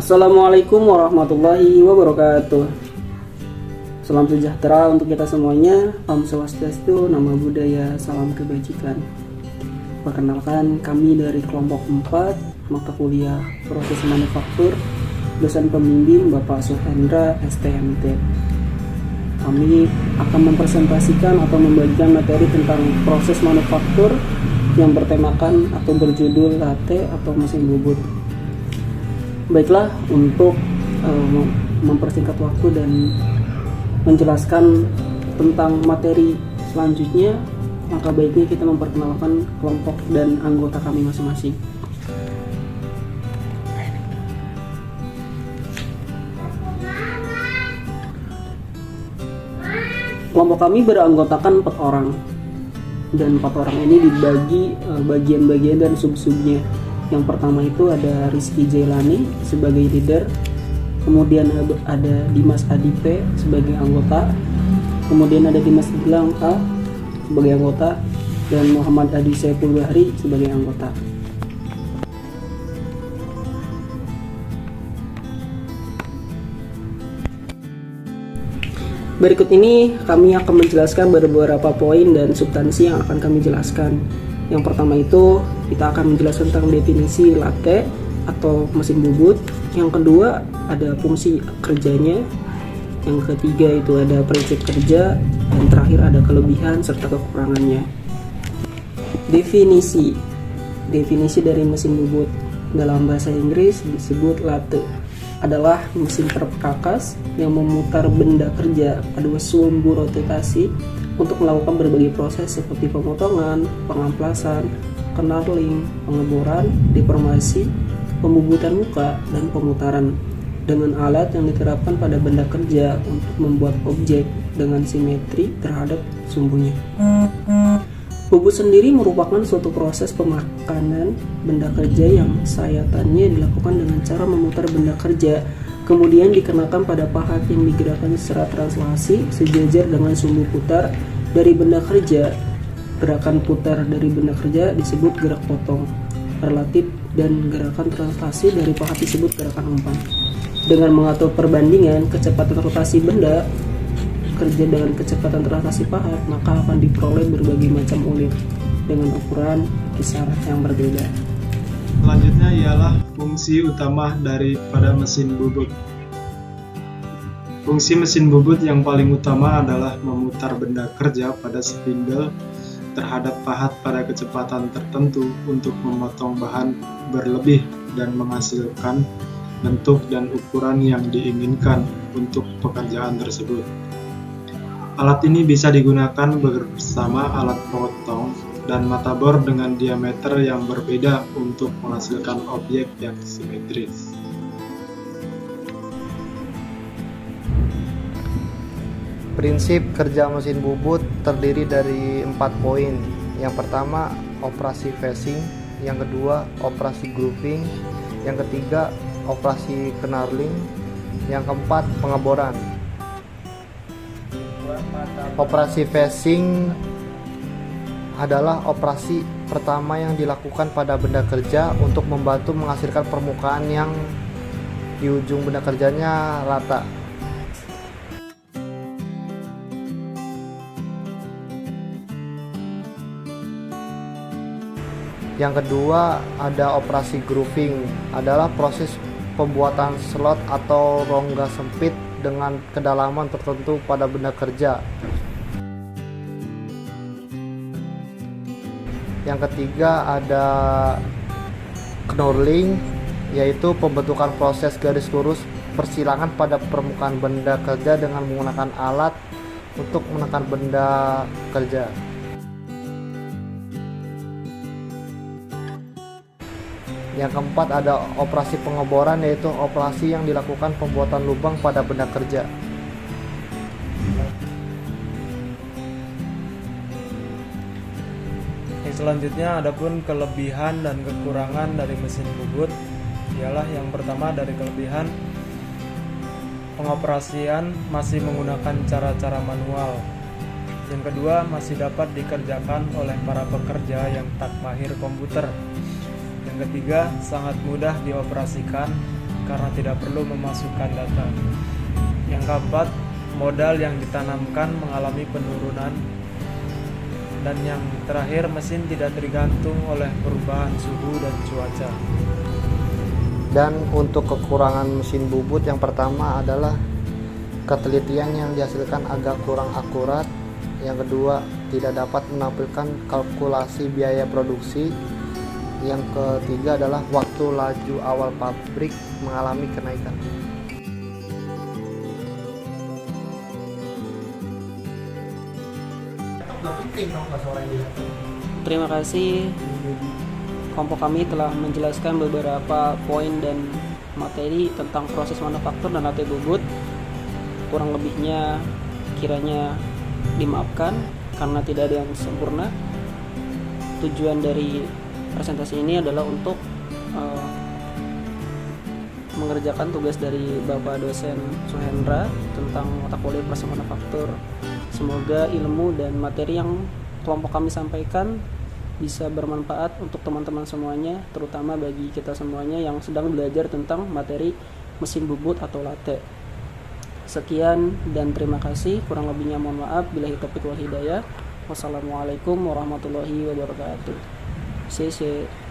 Assalamualaikum warahmatullahi wabarakatuh. Salam sejahtera untuk kita semuanya. Om Swastiastu, Namo Buddhaya, salam kebajikan. Perkenalkan, kami dari kelompok 4 mata kuliah proses manufaktur, dosen pembimbing Bapak Suhendra STMT. Kami akan mempresentasikan atau membagikan materi tentang proses manufaktur yang bertemakan atau berjudul latte atau mesin bubut. Baiklah, untuk mempersingkat waktu dan menjelaskan tentang materi selanjutnya, maka baiknya kita memperkenalkan kelompok dan anggota kami masing-masing. Kelompok kami beranggotakan 4 orang, dan 4 orang ini dibagi bagian-bagian dan sub-subnya. Yang pertama itu ada Rizky Jailani sebagai leader, kemudian ada Dimas Adipe sebagai anggota, kemudian ada Dimas Gilang A sebagai anggota, dan Muhammad Adi Saiful Bahri sebagai anggota. Berikut ini kami akan menjelaskan beberapa poin dan substansi yang akan kami jelaskan. Yang pertama itu kita akan menjelaskan tentang definisi latte atau mesin bubut. Yang kedua ada fungsi kerjanya. Yang ketiga itu ada prinsip kerja, dan terakhir ada kelebihan serta kekurangannya. Definisi dari mesin bubut dalam bahasa Inggris disebut latte adalah mesin perkakas yang memutar benda kerja pada sumbu rotasi untuk melakukan berbagai proses seperti pemotongan, pengamplasan, knurling, pengeboran, deformasi, pembubutan muka, dan pemutaran dengan alat yang diterapkan pada benda kerja untuk membuat objek dengan simetri terhadap sumbunya. Bubut sendiri merupakan suatu proses pemakanan benda kerja yang sayatannya dilakukan dengan cara memutar benda kerja, kemudian dikenakan pada pahat yang digerakkan secara translasi sejajar dengan sumbu putar dari benda kerja. Gerakan putar dari benda kerja disebut gerak potong relatif, dan gerakan translasi dari pahat disebut gerakan umpan. Dengan mengatur perbandingan kecepatan rotasi benda kerja dengan kecepatan translasi pahat, maka akan diperoleh berbagai macam unit dengan ukuran kisaran yang berbeda. Selanjutnya ialah fungsi utama daripada mesin bubut. Fungsi mesin bubut yang paling utama adalah memutar benda kerja pada spindle terhadap pahat pada kecepatan tertentu untuk memotong bahan berlebih dan menghasilkan bentuk dan ukuran yang diinginkan untuk pekerjaan tersebut. Alat ini bisa digunakan bersama alat potong dan mata bor dengan diameter yang berbeda untuk menghasilkan objek yang simetris. Prinsip kerja mesin bubut terdiri dari 4 poin. Yang pertama, operasi facing. Yang kedua, operasi grooving. Yang ketiga, operasi knurling. Yang keempat, pengeboran. Operasi facing adalah operasi pertama yang dilakukan pada benda kerja untuk membantu menghasilkan permukaan yang di ujung benda kerjanya rata. Yang kedua ada operasi grooving, adalah proses pembuatan slot atau rongga sempit dengan kedalaman tertentu pada benda kerja. Yang ketiga ada knurling, yaitu pembentukan proses garis lurus persilangan pada permukaan benda kerja dengan menggunakan alat untuk menekan benda kerja. Yang keempat ada operasi pengeboran, yaitu operasi yang dilakukan pembuatan lubang pada benda kerja. Selanjutnya adapun kelebihan dan kekurangan dari mesin bubut ialah yang pertama dari kelebihan, pengoperasian masih menggunakan cara-cara manual. Yang kedua, masih dapat dikerjakan oleh para pekerja yang tak mahir komputer. Yang ketiga, sangat mudah dioperasikan karena tidak perlu memasukkan data. Yang keempat, modal yang ditanamkan mengalami penurunan. Dan yang terakhir, mesin tidak tergantung oleh perubahan suhu dan cuaca. Dan untuk kekurangan mesin bubut, yang pertama adalah ketelitian yang dihasilkan agak kurang akurat. Yang kedua, tidak dapat menampilkan kalkulasi biaya produksi. Yang ketiga adalah waktu laju awal pabrik mengalami kenaikan. Terima kasih. Kelompok kami telah menjelaskan beberapa poin dan materi tentang proses manufaktur dan latih bubut. Kurang lebihnya kiranya dimaafkan karena tidak ada yang sempurna. Tujuan dari presentasi ini adalah untuk mengerjakan tugas dari Bapak dosen Suhendra tentang mata kuliah proses manufaktur. Semoga ilmu dan materi yang kelompok kami sampaikan bisa bermanfaat untuk teman-teman semuanya, terutama bagi kita semuanya yang sedang belajar tentang materi mesin bubut atau lathe. Sekian dan terima kasih. Kurang lebihnya mohon maaf. Billahi taufiq wal hidayah. Wassalamualaikum warahmatullahi wabarakatuh. 谢谢。